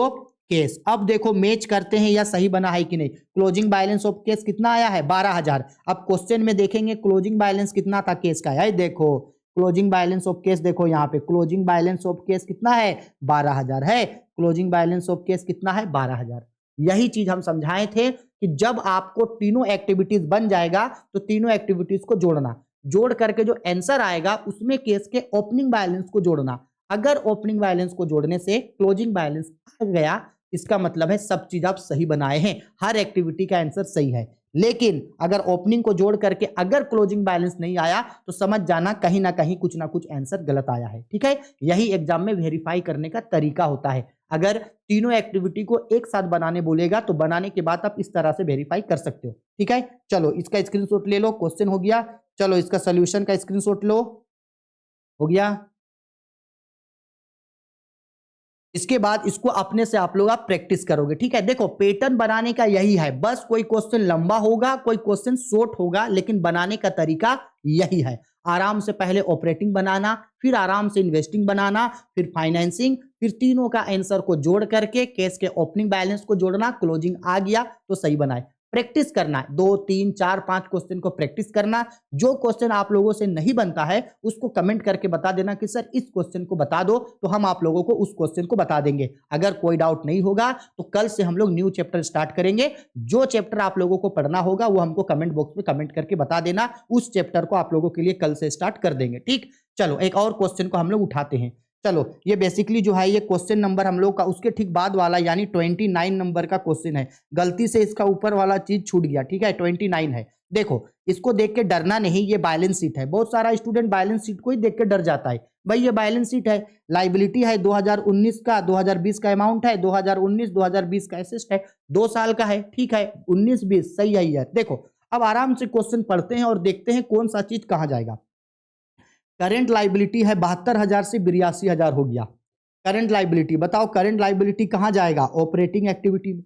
case. अब देखो मैच करते हैं या सही बना है कि नहीं। क्लोजिंग बैलेंस ऑफ केस कितना आया है, 12,000। अब क्वेश्चन में देखेंगे क्लोजिंग बैलेंस कितना था केस का, है देखो क्लोजिंग बैलेंस ऑफ केस, देखो यहाँ पे क्लोजिंग बैलेंस ऑफ केस कितना है, 12,000 है। क्लोजिंग बैलेंस ऑफ केस कितना है, 12,000। यही चीज हम समझाए थे कि जब आपको तीनों एक्टिविटीज बन जाएगा तो तीनों एक्टिविटीज को जोड़ना, जोड़ करके जो आंसर आएगा उसमें केस के ओपनिंग बैलेंस को जोड़ना। अगर ओपनिंग बैलेंस को जोड़ने से क्लोजिंग बैलेंस आ गया इसका मतलब है सब चीज आप सही बनाए हैं, हर एक्टिविटी का आंसर सही है। लेकिन अगर ओपनिंग को जोड़ करके अगर क्लोजिंग बैलेंस नहीं आया तो समझ जाना कहीं ना कहीं कुछ ना कुछ आंसर गलत आया है। ठीक है, यही एग्जाम में वेरीफाई करने का तरीका होता है। अगर तीनों एक्टिविटी को एक साथ बनाने बोलेगा तो बनाने के बाद आप इस तरह से वेरीफाई कर सकते हो। ठीक है, चलो इसका स्क्रीनशॉट ले लो, क्वेश्चन हो गया। चलो इसका सोल्यूशन का स्क्रीनशॉट लो। हो गया। इसके बाद इसको अपने से आप लोग प्रैक्टिस करोगे, ठीक है। देखो पैटर्न बनाने का यही है, बस कोई क्वेश्चन लंबा होगा, कोई क्वेश्चन शॉर्ट होगा, लेकिन बनाने का तरीका यही है। आराम से पहले ऑपरेटिंग बनाना, फिर आराम से इन्वेस्टिंग बनाना, फिर फाइनेंसिंग, फिर तीनों का आंसर को जोड़ करके केस के ओपनिंग बैलेंस को जोड़ना, क्लोजिंग आ गया तो सही बनाए। प्रैक्टिस करना है, 2 3 4 5 क्वेश्चन को प्रैक्टिस करना। जो क्वेश्चन आप लोगों से नहीं बनता है उसको कमेंट करके बता देना कि सर इस क्वेश्चन को बता दो, तो हम आप लोगों को उस क्वेश्चन को बता देंगे। अगर कोई डाउट नहीं होगा तो कल से हम लोग न्यू चैप्टर स्टार्ट करेंगे। जो चैप्टर आप लोगों को पढ़ना होगा वो हमको कमेंट बॉक्स में कमेंट करके बता देना, उस चैप्टर को आप लोगों के लिए कल से स्टार्ट कर देंगे, ठीक। चलो एक और क्वेश्चन को हम लोग उठाते हैं। चलो ये बेसिकली जो है ये क्वेश्चन नंबर हम लोग का उसके ठीक बाद वाला यानी 29 नंबर का क्वेश्चन है। गलती से इसका ऊपर वाला चीज छूट गया, ठीक है, 29 है। देखो इसको देख के डरना नहीं, ये बैलेंस शीट है। बहुत सारा स्टूडेंट बैलेंस शीट को ही देख के डर जाता है। भाई ये बैलेंस शीट है, लाइबिलिटी है 2019 का, 2020 का अमाउंट है, 2019 2020 का एसेट है, 2 साल का है, ठीक है, 19-20 सही है यार। देखो अब आराम से क्वेश्चन पढ़ते हैं और देखते हैं कौन सा चीज कहाँ जाएगा। करंट लाइबिलिटी है 72,000 से 82,000 हो गया। करंट लाइबिलिटी बताओ, करंट लाइबिलिटी कहां जाएगा? ऑपरेटिंग एक्टिविटी में,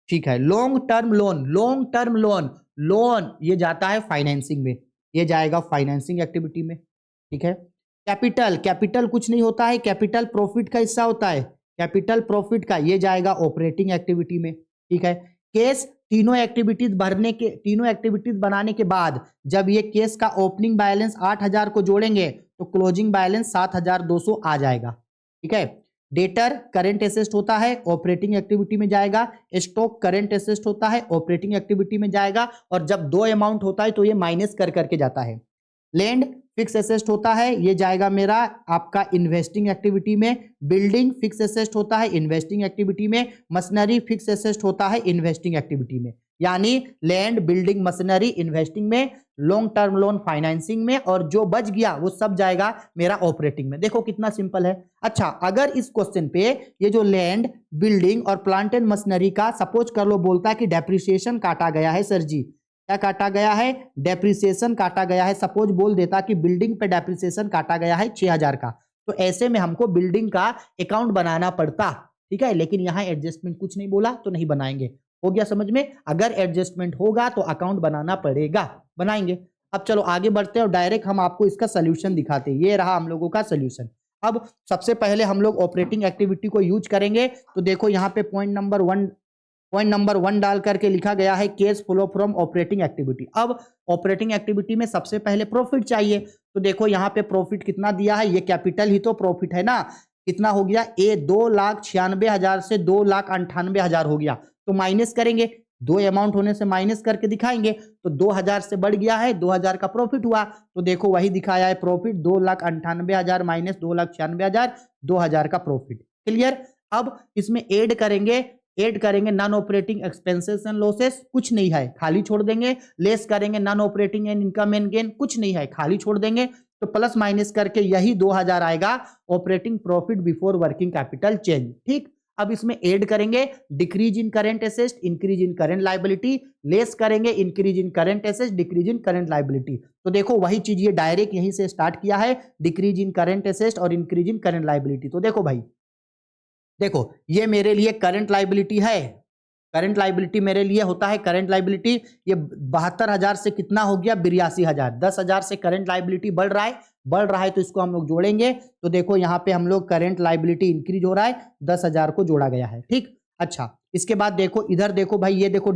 ठीक है। Long term loan, long term loan, loan ये जाता है फाइनेंसिंग में, ये जाएगा फाइनेंसिंग एक्टिविटी में, ठीक है। कैपिटल, कैपिटल कुछ नहीं होता है, कैपिटल प्रॉफिट का हिस्सा होता है, कैपिटल प्रॉफिट का ये जाएगा ऑपरेटिंग एक्टिविटी में, ठीक है। केस तीनों एक्टिविटीज भरने के, तीनों एक्टिविटीज बनाने के बाद जब ये केस का ओपनिंग बैलेंस 8,000 को जोड़ेंगे तो क्लोजिंग बैलेंस 7,200 आ जाएगा, ठीक है। डेटर करंट एसेट होता है, ऑपरेटिंग एक्टिविटी में जाएगा। स्टॉक करंट एसेट होता है, ऑपरेटिंग एक्टिविटी में जाएगा। और जब दो अमाउंट होता है तो ये माइनस कर करके जाता है। लैंड फिक्स एसेट होता है, ये जाएगा मेरा आपका इन्वेस्टिंग एक्टिविटी में। बिल्डिंग फिक्स एसेट होता है इन्वेस्टिंग एक्टिविटी में। मशीनरी फिक्स एसेट होता है इन्वेस्टिंग एक्टिविटी में। यानी लैंड, बिल्डिंग, मशीनरी इन्वेस्टिंग में, लॉन्ग टर्म लोन फाइनेंसिंग में, और जो बच गया वो सब जाएगा मेरा ऑपरेटिंग में। देखो कितना सिंपल है। अच्छा अगर इस क्वेश्चन पे ये जो लैंड, बिल्डिंग और प्लांट एंड मशीनरी का सपोज कर लो बोलता है कि डेप्रिसिएशन काटा गया है, सर जी क्या काटा गया है? डेप्रिसिएशन काटा गया है। सपोज बोल देता कि बिल्डिंग पे डेप्रिसिएशन काटा गया है 6,000 का, तो ऐसे में हमको बिल्डिंग का अकाउंट बनाना पड़ता, ठीक है। लेकिन यहाँ एडजस्टमेंट कुछ नहीं बोला तो नहीं बनाएंगे। हो गया समझ में? अगर एडजस्टमेंट होगा तो अकाउंट बनाना पड़ेगा, बनाएंगे। अब चलो आगे बढ़ते हैं और डायरेक्ट हम आपको इसका सोल्यूशन दिखाते हैं। ये रहा हम लोगों का सोल्यूशन। अब सबसे पहले हम लोग ऑपरेटिंग एक्टिविटी को यूज करेंगे। तो देखो यहाँ पे पॉइंट नंबर 1 डाल करके लिखा गया है cash flow from operating activity. अब ऑपरेटिंग एक्टिविटी में सबसे पहले प्रॉफिट चाहिए। तो देखो यहाँ पे प्रॉफिट कितना दिया है, ये कैपिटल ही तो प्रॉफिट है ना। कितना हो गया? 2,96,000 से 2,98,000 हो गया। तो माइनस करेंगे, दो अमाउंट होने से माइनस करके दिखाएंगे। तो 2,000 से बढ़ गया है, 2,000 का प्रॉफिट हुआ। तो देखो वही दिखाया है प्रॉफिट, 2,98,000 माइनस 2,96,000, 2,000 का प्रॉफिट। क्लियर? अब इसमें ऐड करेंगे non operating expenses and losses, कुछ नहीं है खाली छोड़ देंगे। लेस करेंगे non operating and income and gain, कुछ नहीं है खाली छोड़ देंगे। तो प्लस माइनस करके यही 2,000 आएगा operating profit before working capital change, ठीक। अब इसमें ऐड करेंगे decrease in current asset, increase in current liability. Less करेंगे increase in current asset, decrease in current liability. तो देखो वही चीज ये डायरेक्ट यहीं से स्टार्ट किया है, डिक्रीज इन करंट एसेट और इंक्रीज इन करंट लायबिलिटी। तो देखो भाई, देखो ये मेरे लिए करंट लायबिलिटी है। करंट लायबिलिटी मेरे लिए होता है करंट लायबिलिटी। ये 72,000 से कितना हो गया? 82,000। 10,000 से करंट लायबिलिटी बढ़ रहा है तो इसको हम लोग जोड़ेंगे। तो देखो यहाँ पे हम लोग करंट लायबिलिटी इंक्रीज हो रहा है, 10,000 को जोड़ा गया है, ठीक। अच्छा इसके बाद देखो इधर देखो भाई, ये देखो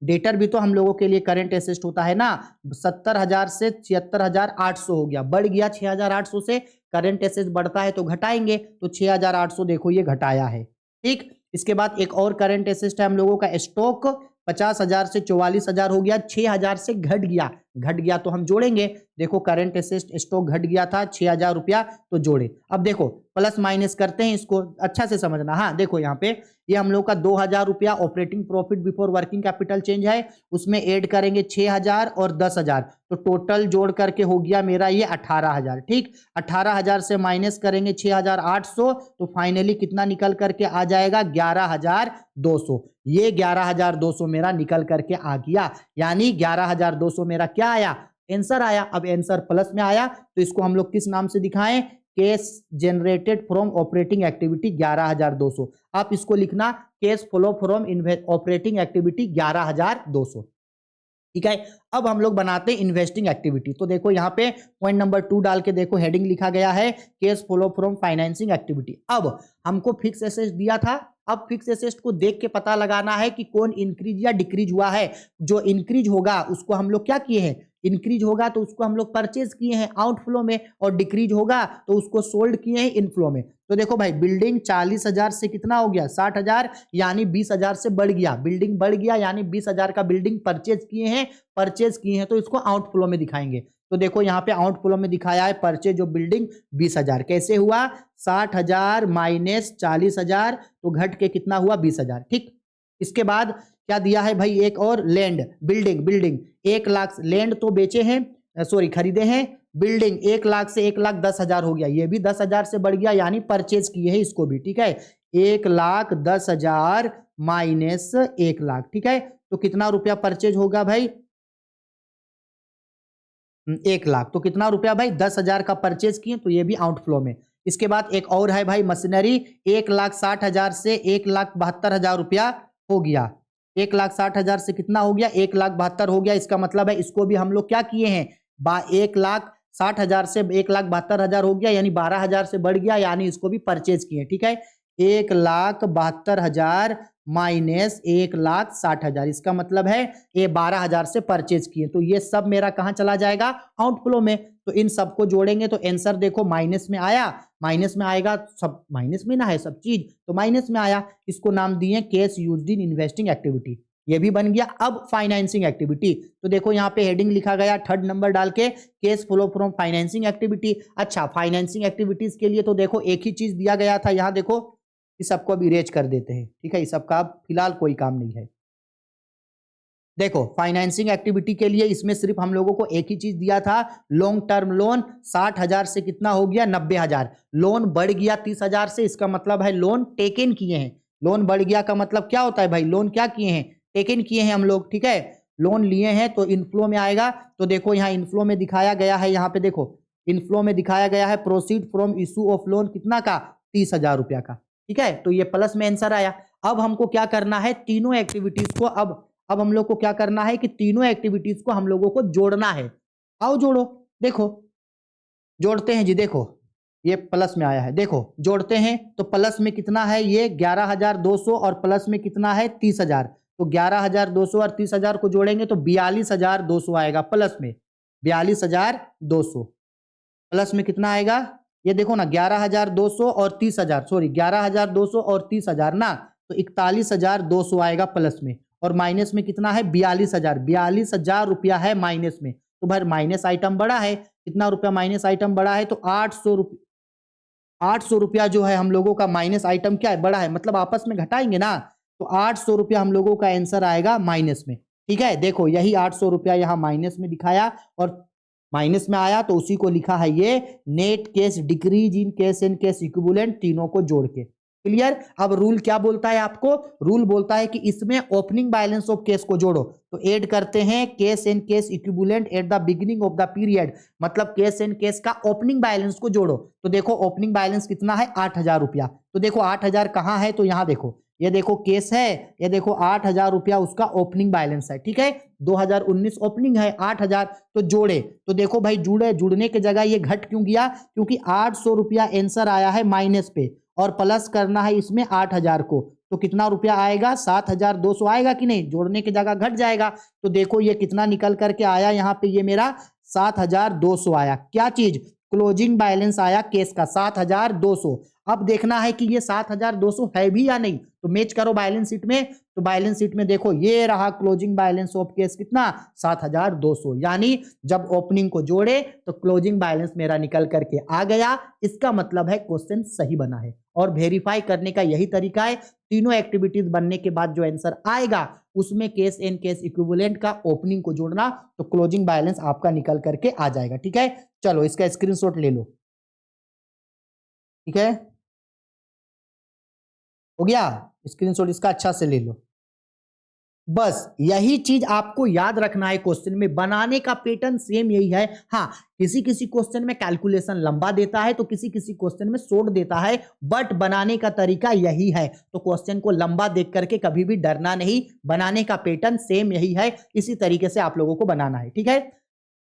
डेटर भी तो हम लोगों के लिए करंट एसेट होता है ना। 70,000 से 76,800 हो गया, बढ़ गया 6,800 से। करंट एसेट बढ़ता है तो घटाएंगे, तो 6,800 देखो ये घटाया है, ठीक। इसके बाद एक और करंट एसेट है हम लोगों का स्टॉक, 50,000 से 44,000 हो गया, 6,000 से घट गया तो हम जोड़ेंगे। देखो करंट एसेट स्टॉक घट गया था 6,000 रुपया, तो जोड़े। अब देखो प्लस माइनस करते हैं, इसको अच्छा से समझना। हाँ देखो यहाँ पे ये हम लोग का 2,000 रुपया operating profit before working capital change है, उसमें ऐड करेंगे 6,000 और 10,000, तो टोटल जोड़ करके हो गया मेरा ये 18,000, ठीक। 18,000 से माइनस करेंगे 6,800, तो फाइनली कितना निकल करके आ जाएगा? 11,200। ये 11,200 मेरा निकल करके आ गया, यानी 11,200 मेरा क्या आया? आंसर आया। अब आंसर प्लस में आया तो इसको हम लोग किस नाम से दिखाएं, cash generated from operating activity 11,200। आप इसको लिखना cash flow from operating activity 11,200। ठीक है, अब हम लोग बनाते हैं इन्वेस्टिंग एक्टिविटी। तो देखो यहाँ पे पॉइंट नंबर 2 डाल के देखो हेडिंग लिखा गया है cash flow from financing activity. अब हमको फिक्स एसेट दिया था, अब फिक्स एसेट को देख के पता लगाना है कि कौन इंक्रीज या डिक्रीज हुआ है। जो इंक्रीज होगा उसको हम लोग क्या किए हैं, इंक्रीज होगा तो उसको हम लोग परचेज किए हैं आउटफ्लो में, और डिक्रीज होगा तो उसको सोल्ड किए हैं इनफ्लो में। तो देखो भाई बिल्डिंग 40,000 से कितना हो गया 60,000, यानी 20,000 से बढ़ गया, बिल्डिंग बढ़ गया यानी 20,000 का बिल्डिंग परचेज किए हैं तो इसको आउटफ्लो में दिखाएंगे। तो देखो यहाँ पे आउटफ्लो में दिखाया है परचेज जो बिल्डिंग 20,000 कैसे हुआ, 60,000 माइनस 40,000 तो घट के कितना हुआ 20,000। ठीक, इसके बाद क्या दिया है भाई, एक और लैंड बिल्डिंग 1 लाख, लैंड तो बेचे हैं सॉरी खरीदे हैं, बिल्डिंग 1 लाख से 1,10,000 हो गया, ये भी 10,000 से बढ़ गया यानी परचेज किए हैं इसको भी। ठीक है, 1,10,000 माइनस 1 लाख। ठीक है, तो कितना रुपया परचेज होगा भाई 1 लाख, तो कितना रुपया भाई 10,000 का परचेज किए तो ये भी आउटफ्लो में। इसके बाद एक और है भाई मशीनरी 1,60,000 से 1,72,000 रुपया हो गया, 1,60,000 से कितना हो गया 1,72,000 हो गया। इसका मतलब है इसको भी हम लोग क्या किए हैं 1,60,000 से 1,72,000 हो गया यानी 12,000 से बढ़ गया यानी इसको भी परचेज किए। ठीक है, 1,72,000 माइनस 1,60,000 इसका मतलब है ये 12,000 से परचेज किए, तो ये सब मेरा कहां चला जाएगा आउटफ्लो में। तो इन सबको जोड़ेंगे तो आंसर देखो माइनस में आया, माइनस में आएगा, सब माइनस में ना है सब चीज तो माइनस में आया। इसको नाम दिए cash used in investing activity, ये भी बन गया। अब फाइनेंसिंग एक्टिविटी, तो देखो यहाँ पे हेडिंग लिखा गया 3rd नंबर डाल के cash flow from financing activity. अच्छा, फाइनेंसिंग एक्टिविटीज के लिए तो देखो एक ही चीज दिया गया था, यहाँ देखो इस सबको अब इरेज कर देते हैं। ठीक है, इस सबका अब फिलहाल कोई काम नहीं है। देखो फाइनेंसिंग एक्टिविटी के लिए इसमें सिर्फ हम लोगों को एक ही चीज दिया था, लॉन्ग टर्म लोन 60,000 से कितना हो गया 90,000, लोन बढ़ गया 30,000 से, इसका मतलब है लोन टेकन किए हैं। लोन बढ़ गया का मतलब क्या होता है भाई, लोन क्या किए हैं टेकन किए हैं हम लोग। ठीक है, लोन लिए हैं तो इनफ्लो में आएगा। तो देखो यहाँ इनफ्लो में दिखाया गया है, यहाँ पे देखो इनफ्लो में दिखाया गया है proceed from issue of loan कितना का 30,000 रुपया का। ठीक है, तो ये प्लस में आंसर आया। अब हमको क्या करना है तीनों एक्टिविटीज को, अब हम लोग को क्या करना है कि तीनों एक्टिविटीज को हम लोगों को जोड़ना है। आओ जोड़ो, देखो जोड़ते हैं जी। देखो ये प्लस में आया है, देखो जोड़ते हैं तो प्लस में कितना है ये 11,200 और प्लस में कितना है 30,000, तो 11,200 और 30,000 को जोड़ेंगे तो 42,200 आएगा प्लस में, 42,200 प्लस में कितना आएगा ये देखो ना 11,200 और 30,000 सॉरी 11,200 और 30,000 ना, तो 41,200 आएगा प्लस में, और माइनस में कितना है 42,000 रुपया है माइनस में। तो भाई माइनस आइटम बड़ा है, कितना रुपया माइनस आइटम बड़ा है तो 800 रुपया जो है हम लोगों का माइनस आइटम क्या है बड़ा है, मतलब आपस में घटाएंगे ना तो 800 रुपया हम लोगों का आंसर आएगा माइनस में। ठीक है, देखो यही 800 रुपया यहाँ माइनस में दिखाया और माइनस में आया तो उसी को लिखा है ये net case decrease in case and case equivalent, तीनों को जोड़ के। क्लियर। अब रूल क्या बोलता है आपको, रूल बोलता है कि इसमें ओपनिंग बैलेंस ऑफ केस को जोड़ो, तो ऐड करते हैं case and case equivalent at the beginning of the period, मतलब केस एंड केस का ओपनिंग बैलेंस को जोड़ो। तो देखो ओपनिंग बैलेंस कितना है 8,000 रुपया, तो देखो 8,000 कहाँ है तो यहाँ देखो, ये देखो केस है, ये देखो 8,000 रुपया उसका ओपनिंग बैलेंस है। ठीक है, 2019 ओपनिंग है 8,000, तो जोड़े तो देखो भाई जुड़ने की जगह ये घट क्यों गया, क्योंकि 800 रुपया आंसर आया है माइनस पे और प्लस करना है इसमें 8,000 को, तो कितना रुपया आएगा 7,200 आएगा कि नहीं, जोड़ने की जगह घट जाएगा। तो देखो ये कितना निकल करके आया यहाँ पे, ये मेरा 7,200 आया। क्या चीज, क्लोजिंग बैलेंस आया केस का 7,200। अब देखना है कि ये 7,200 है भी या नहीं, तो मैच करो बैलेंस शीट में, तो बैलेंस शीट में देखो ये रहा क्लोजिंग बैलेंस ऑफ केस कितना 7,200, यानी जब ओपनिंग को जोड़े तो क्लोजिंग बैलेंस मेरा निकल करके आ गया। इसका मतलब है क्वेश्चन सही बना है, और वेरीफाई करने का यही तरीका है, तीनों एक्टिविटीज बनने के बाद जो आंसर आएगा उसमें केस एंड केस इक्विवेलेंट का ओपनिंग को जोड़ना, तो क्लोजिंग बैलेंस आपका निकल करके आ जाएगा। ठीक है, चलो इसका स्क्रीनशॉट ले लो। ठीक है, हो गया स्क्रीनशॉट इसका, अच्छा से ले लो। बस यही चीज आपको याद रखना है, क्वेश्चन में बनाने का पैटर्न सेम यही है। हाँ, किसी किसी क्वेश्चन में कैलकुलेशन लंबा देता है तो किसी किसी क्वेश्चन में शॉर्ट देता है, बट बनाने का तरीका यही है। तो क्वेश्चन को लंबा देख करके कभी भी डरना नहीं, बनाने का पैटर्न सेम यही है, इसी तरीके से आप लोगों को बनाना है। ठीक है,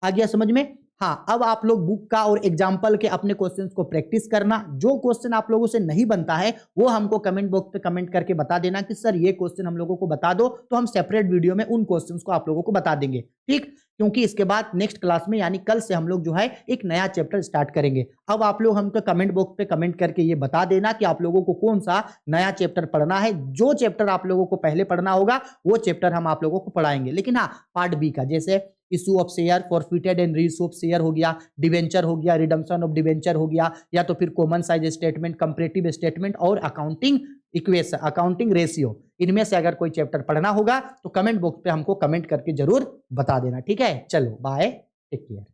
आ गया समझ में। हाँ, अब आप लोग बुक का और एग्जाम्पल के अपने क्वेश्चंस को प्रैक्टिस करना। जो क्वेश्चन आप लोगों से नहीं बनता है वो हमको कमेंट बॉक्स पे कमेंट करके बता देना कि सर ये क्वेश्चन हम लोगों को बता दो, तो हम सेपरेट वीडियो में उन क्वेश्चंस को आप लोगों को बता देंगे। ठीक, क्योंकि इसके बाद नेक्स्ट क्लास में यानी कल से हम लोग जो है एक नया चैप्टर स्टार्ट करेंगे। अब आप लोग हमको कमेंट बॉक्स पे कमेंट करके ये बता देना कि आप लोगों को कौन सा नया चैप्टर पढ़ना है। जो चैप्टर आप लोगों को पहले पढ़ना होगा वो चैप्टर हम आप लोगों को पढ़ाएंगे, लेकिन हाँ, पार्ट बी का, जैसे issue of share, forfeited and reissue of share हो गया, डिवेंचर हो गया, रिडम्पशन ऑफ डिवेंचर हो गया, या तो फिर common size statement, comparative statement और अकाउंटिंग इक्वेशन, अकाउंटिंग रेशियो, इनमें से अगर कोई चैप्टर पढ़ना होगा तो कमेंट बॉक्स पे हमको कमेंट करके जरूर बता देना। ठीक है, चलो बाय, टेक केयर।